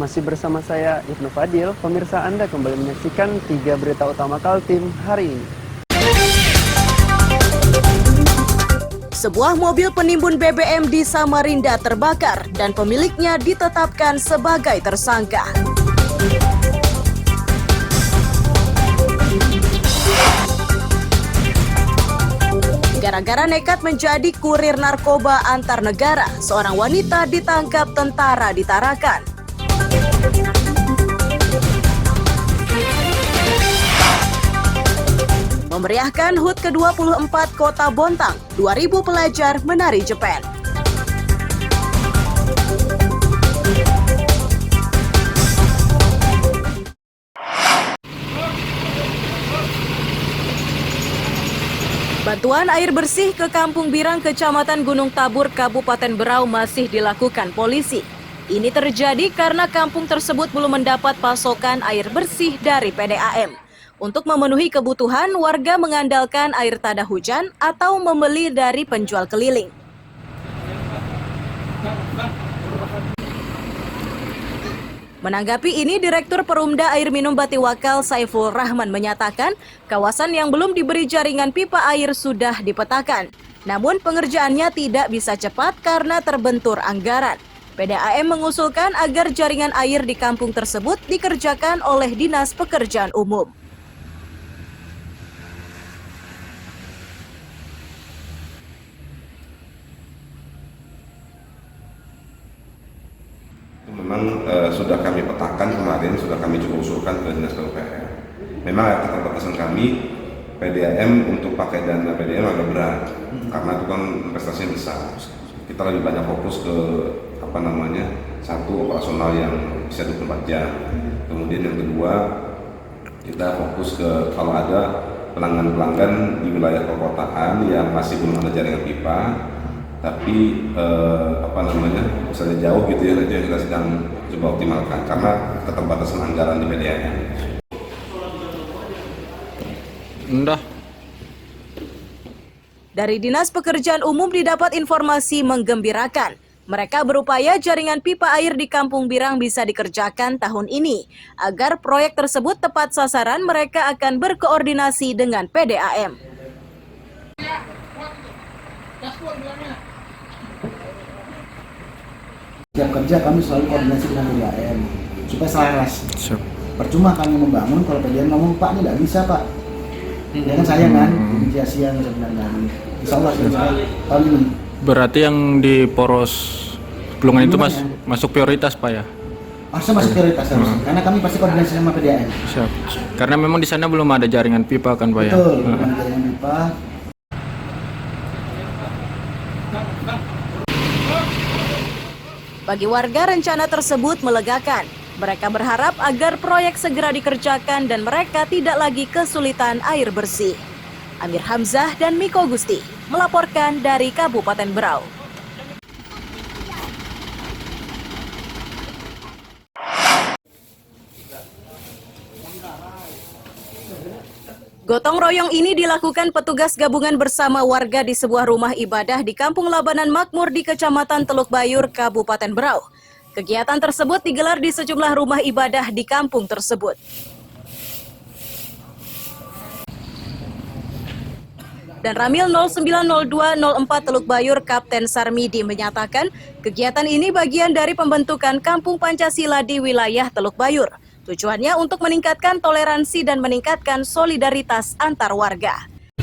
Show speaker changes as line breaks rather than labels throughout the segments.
Masih bersama saya Ibnu Fadil, pemirsa Anda kembali menyaksikan 3 berita utama Kaltim hari ini.
Sebuah mobil penimbun BBM di Samarinda terbakar dan pemiliknya ditetapkan sebagai tersangka. Gara-gara nekat menjadi kurir narkoba antar negara, seorang wanita ditangkap tentara di Tarakan. Memeriahkan HUT ke-24 Kota Bontang, 2.000 pelajar menari Jepen. Bantuan air bersih ke Kampung Birang, Kecamatan Gunung Tabur, Kabupaten Berau masih dilakukan polisi. Ini terjadi karena kampung tersebut belum mendapat pasokan air bersih dari PDAM. Untuk memenuhi kebutuhan, warga mengandalkan air tada hujan atau membeli dari penjual keliling. Menanggapi ini, Direktur Perumda Air Minum Batiwakal Saiful Rahman menyatakan kawasan yang belum diberi jaringan pipa air sudah dipetakan. Namun pengerjaannya tidak bisa cepat karena terbentur anggaran. PDAM mengusulkan agar jaringan air di kampung tersebut dikerjakan oleh Dinas Pekerjaan Umum.
Memang sudah kami petakan kemarin, sudah kami coba usulkan ke Dinas PUPR. Memang keterbatasan kami, PDAM untuk pakai dana PDAM agak berat, karena itu kan investasinya besar. Kita lebih banyak fokus ke satu operasional yang bisa 24 jam. Kemudian yang kedua, kita fokus ke kalau ada pelanggan-pelanggan di wilayah perkotaan yang masih belum ada jaringan pipa, tapi misalnya jauh gitu ya, nanti kita sedang coba optimalkan karena keterbatasan anggaran di PDAM.
Dari Dinas Pekerjaan Umum didapat informasi menggembirakan. Mereka berupaya jaringan pipa air di Kampung Birang bisa dikerjakan tahun ini. Agar proyek tersebut tepat sasaran, mereka akan berkoordinasi dengan PDAM.
Setiap kerja kami selalu koordinasi dengan PDAM supaya selaras. Percuma kami membangun kalau PDAM ngomong, Pak ini tidak bisa Pak. Ya kan sayang kan, inisiasi yang sebenarnya. Insya Allah tahun ini.
Berarti yang di poros Pelungan itu masuk prioritas Pak ya?
Harusnya masuk prioritas harusnya, karena kami pasti koordinasi sama PDAM.
Siap. Karena memang di sana belum ada jaringan pipa kan Pak ya?
Betul, belum ada jaringan pipa.
Bagi warga, rencana tersebut melegakan. Mereka berharap agar proyek segera dikerjakan dan mereka tidak lagi kesulitan air bersih. Amir Hamzah dan Miko Gusti melaporkan dari Kabupaten Berau. Gotong royong ini dilakukan petugas gabungan bersama warga di sebuah rumah ibadah di Kampung Labanan Makmur di Kecamatan Teluk Bayur, Kabupaten Berau. Kegiatan tersebut digelar di sejumlah rumah ibadah di kampung tersebut. Dan Ramil 090204 Teluk Bayur Kapten Sarmidi menyatakan kegiatan ini bagian dari pembentukan Kampung Pancasila di wilayah Teluk Bayur. Tujuannya untuk meningkatkan toleransi dan meningkatkan solidaritas antar warga.
1,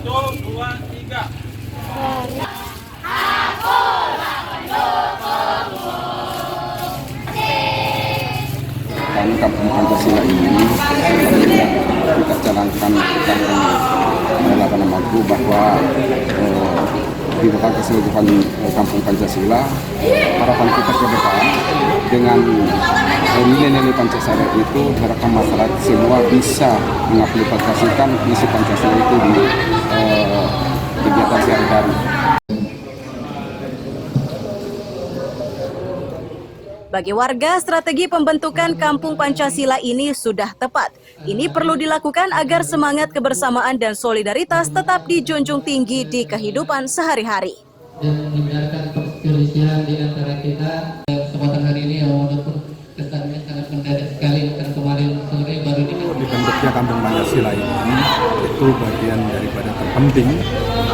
2, 3.
Kami Kampung Pancasila ini kita jalankan Kampung Mampu bahwa di Pancasila bukan Kampung Pancasila. Harapan kita ke depan dengan nilai-nilai Pancasila itu, harapan masyarakat semua bisa mengaplikasikan isi Pancasila itu di kegiatan sehari-hari.
Bagi warga, strategi pembentukan Kampung Pancasila ini sudah tepat. Ini perlu dilakukan agar semangat kebersamaan dan solidaritas tetap dijunjung tinggi di kehidupan sehari-hari.
kepolisian di antara kita. Kesempatan hari ini walaupun kesannya sangat mendadak sekali karena kemarin sore baru
dibentuknya Kampung Pancasila ini itu bagian daripada terpenting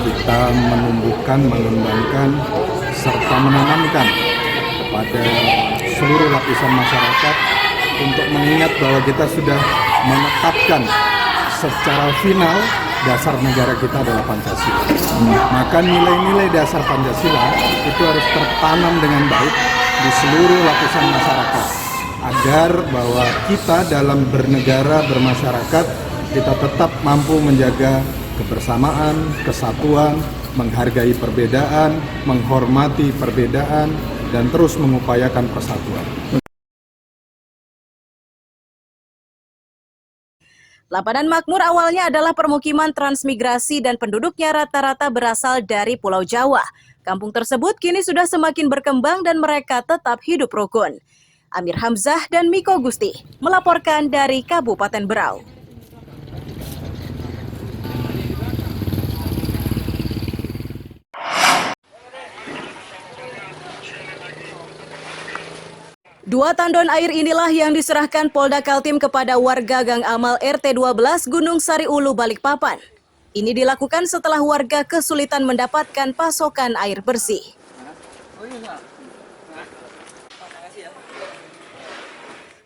kita menumbuhkan, mengembangkan serta menanamkan kepada seluruh lapisan masyarakat untuk mengingat bahwa kita sudah menetapkan secara final dasar negara kita adalah Pancasila. Maka nilai-nilai dasar Pancasila itu harus tertanam dengan baik di seluruh lapisan masyarakat agar bahwa kita dalam bernegara, bermasyarakat, kita tetap mampu menjaga kebersamaan, kesatuan, menghargai perbedaan, menghormati perbedaan, dan terus mengupayakan persatuan.
Lapanan Makmur awalnya adalah permukiman transmigrasi dan penduduknya rata-rata berasal dari Pulau Jawa. Kampung tersebut kini sudah semakin berkembang dan mereka tetap hidup rukun. Amir Hamzah dan Miko Gusti melaporkan dari Kabupaten Berau. Dua tandon air inilah yang diserahkan Polda Kaltim kepada warga Gang Amal RT 12 Gunung Sari Ulu, Balikpapan. Ini dilakukan setelah warga kesulitan mendapatkan pasokan air bersih.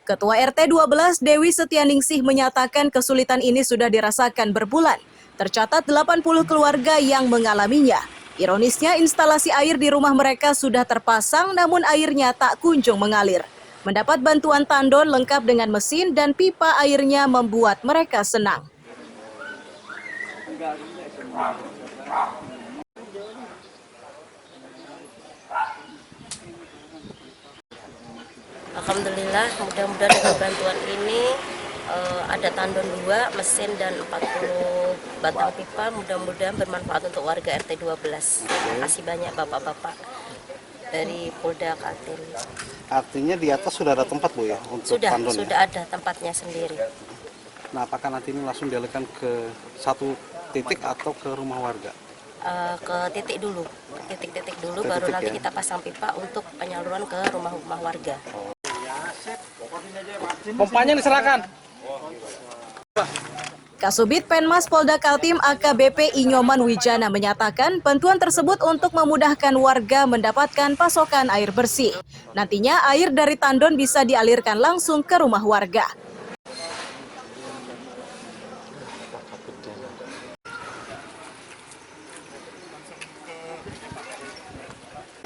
Ketua RT 12 Dewi Setianingsih menyatakan kesulitan ini sudah dirasakan berbulan. Tercatat 80 keluarga yang mengalaminya. Ironisnya instalasi air di rumah mereka sudah terpasang namun airnya tak kunjung mengalir. Mendapat bantuan tandon lengkap dengan mesin dan pipa airnya membuat mereka senang.
Alhamdulillah, mudah-mudahan dengan bantuan ini ada tandon 2, mesin dan 40 batang pipa, mudah-mudahan bermanfaat untuk warga RT 12. Terima kasih banyak Bapak-Bapak dari Polda Kaltim.
Artinya di atas sudah ada tempat Bu ya untuk tandon?
Sudah ada tempatnya sendiri.
Nah, apakah nanti ini langsung dialihkan ke satu titik atau ke rumah warga?
Ke titik dulu, titik-titik dulu, baru nanti kita pasang pipa untuk penyaluran ke rumah-rumah warga.
Pompanya diserahkan.
Kasubit Penmas Polda Kaltim AKBP Inyoman Wijana menyatakan bantuan tersebut untuk memudahkan warga mendapatkan pasokan air bersih. Nantinya air dari tandon bisa dialirkan langsung ke rumah warga.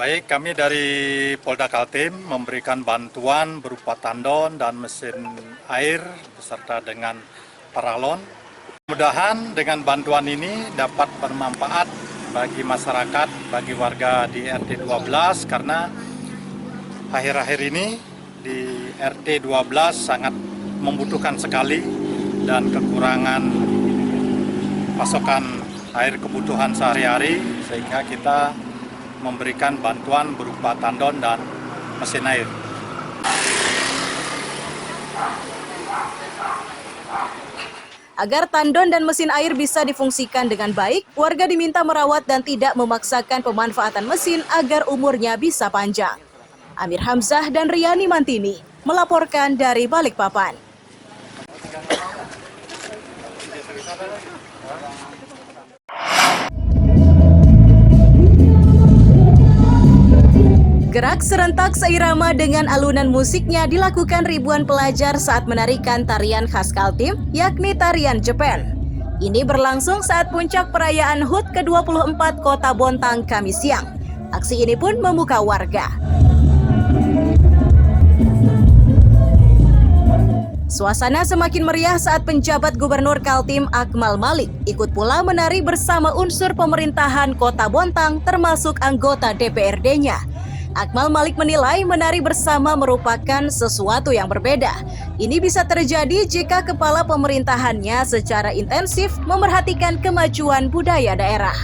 Baik, kami dari Polda Kaltim memberikan bantuan berupa tandon dan mesin air beserta dengan paralon. Mudah-mudahan dengan bantuan ini dapat bermanfaat bagi masyarakat, bagi warga di RT 12 karena akhir-akhir ini di RT 12 sangat membutuhkan sekali dan kekurangan pasokan air kebutuhan sehari-hari sehingga kita memberikan bantuan berupa tandon dan mesin air.
Agar tandon dan mesin air bisa difungsikan dengan baik, warga diminta merawat dan tidak memaksakan pemanfaatan mesin agar umurnya bisa panjang. Amir Hamzah dan Riani Mantini melaporkan dari Balikpapan. Gerak serentak seirama dengan alunan musiknya dilakukan ribuan pelajar saat menarikan tarian khas Kaltim, yakni tarian Jepen. Ini berlangsung saat puncak perayaan HUT ke-24 Kota Bontang Kamis siang. Aksi ini pun memukau warga. Suasana semakin meriah saat penjabat Gubernur Kaltim Akmal Malik ikut pula menari bersama unsur pemerintahan Kota Bontang termasuk anggota DPRD-nya. Akmal Malik menilai menari bersama merupakan sesuatu yang berbeda. Ini bisa terjadi jika kepala pemerintahannya secara intensif memerhatikan kemajuan budaya daerah.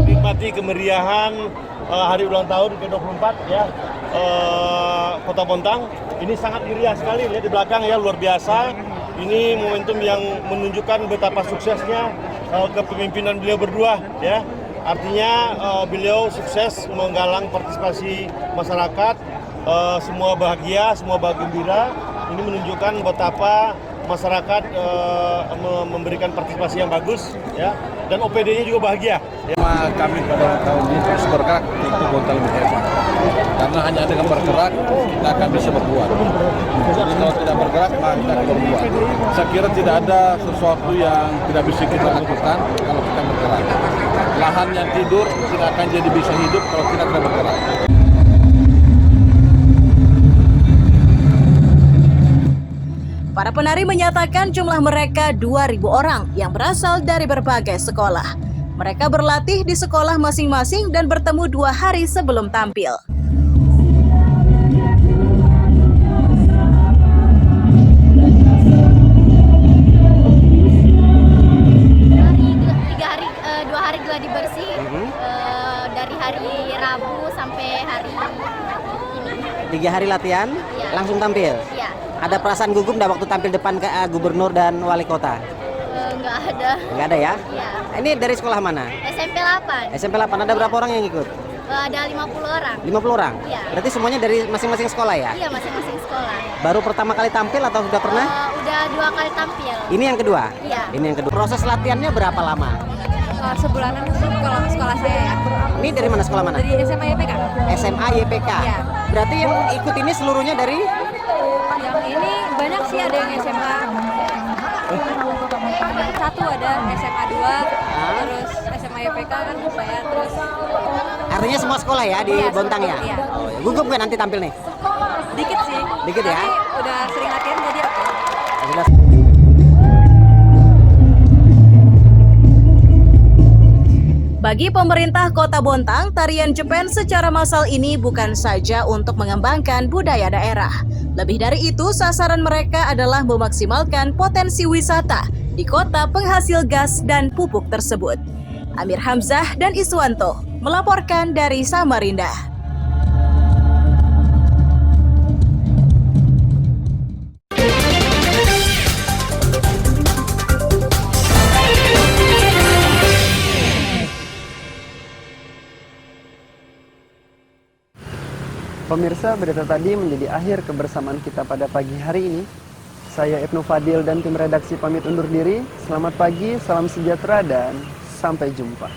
Nikmati kemeriahan hari ulang tahun ke-24 ya Kota Bontang. Ini sangat meriah sekali, lihat di belakang ya, luar biasa. Ini momentum yang menunjukkan betapa suksesnya kepemimpinan beliau berdua, ya. Artinya beliau sukses menggalang partisipasi masyarakat, semua bahagia, semua gembira. Ini menunjukkan betapa masyarakat memberikan partisipasi yang bagus, ya, dan OPD-nya juga bahagia.
Kami pada tahun ini terus bergerak untuk kota lebih hebat. Karena hanya dengan bergerak kita akan bisa berbuat. Jadi kalau tidak bergerak maka kita akan berbuat. Saya kira tidak ada sesuatu yang tidak bisa kita lakukan kalau kita bergerak. Lahan yang tidur tidak akan jadi bisa hidup kalau kita tidak bergerak.
Para penari menyatakan jumlah mereka 2.000 orang yang berasal dari berbagai sekolah. Mereka berlatih di sekolah masing-masing dan bertemu 2 hari sebelum tampil.
Dua hari gladi bersih, dari hari Rabu sampai hari ini.
3 hari latihan, langsung tampil?
Iya.
Ada perasaan gugup nggak waktu tampil depan ke gubernur dan wali kota?
Nggak ada.
Nggak ada ya?
Iya.
Ini dari sekolah mana?
SMP 8.
SMP 8, ada berapa orang yang ikut?
Ada 50 orang.
50 orang?
Iya.
Berarti semuanya dari masing-masing sekolah ya?
Iya, masing-masing sekolah.
Baru pertama kali tampil atau sudah pernah?
Udah 2 kali tampil.
Ini yang kedua?
Iya.
Ini yang kedua. Proses latihannya berapa lama?
Sebulanan kalau sekolah saya ya.
Ini dari mana, sekolah mana?
Dari SMA YPK.
SMA YPK?
Iya.
Berarti yang ikut ini seluruhnya dari?
Yang ini banyak sih, ada yang SMA. Satu ada SMA 2, terus SMA YPK kan saya, terus.
Artinya semua sekolah ya di
Iya,
Bontang ya?
iya.
Oh, ya. Gugup nggak nanti tampil nih?
Dikit sih.
Dikit ya?
Tapi udah sering latihan jadi oke.
Sudah.
Bagi pemerintah Kota Bontang, tarian Jepen secara massal ini bukan saja untuk mengembangkan budaya daerah. Lebih dari itu, sasaran mereka adalah memaksimalkan potensi wisata di kota penghasil gas dan pupuk tersebut. Amir Hamzah dan Iswanto melaporkan dari Samarinda.
Pemirsa, berita tadi menjadi akhir kebersamaan kita pada pagi hari ini. Saya Ibnu Fadil dan tim redaksi pamit undur diri. Selamat pagi, salam sejahtera, dan sampai jumpa.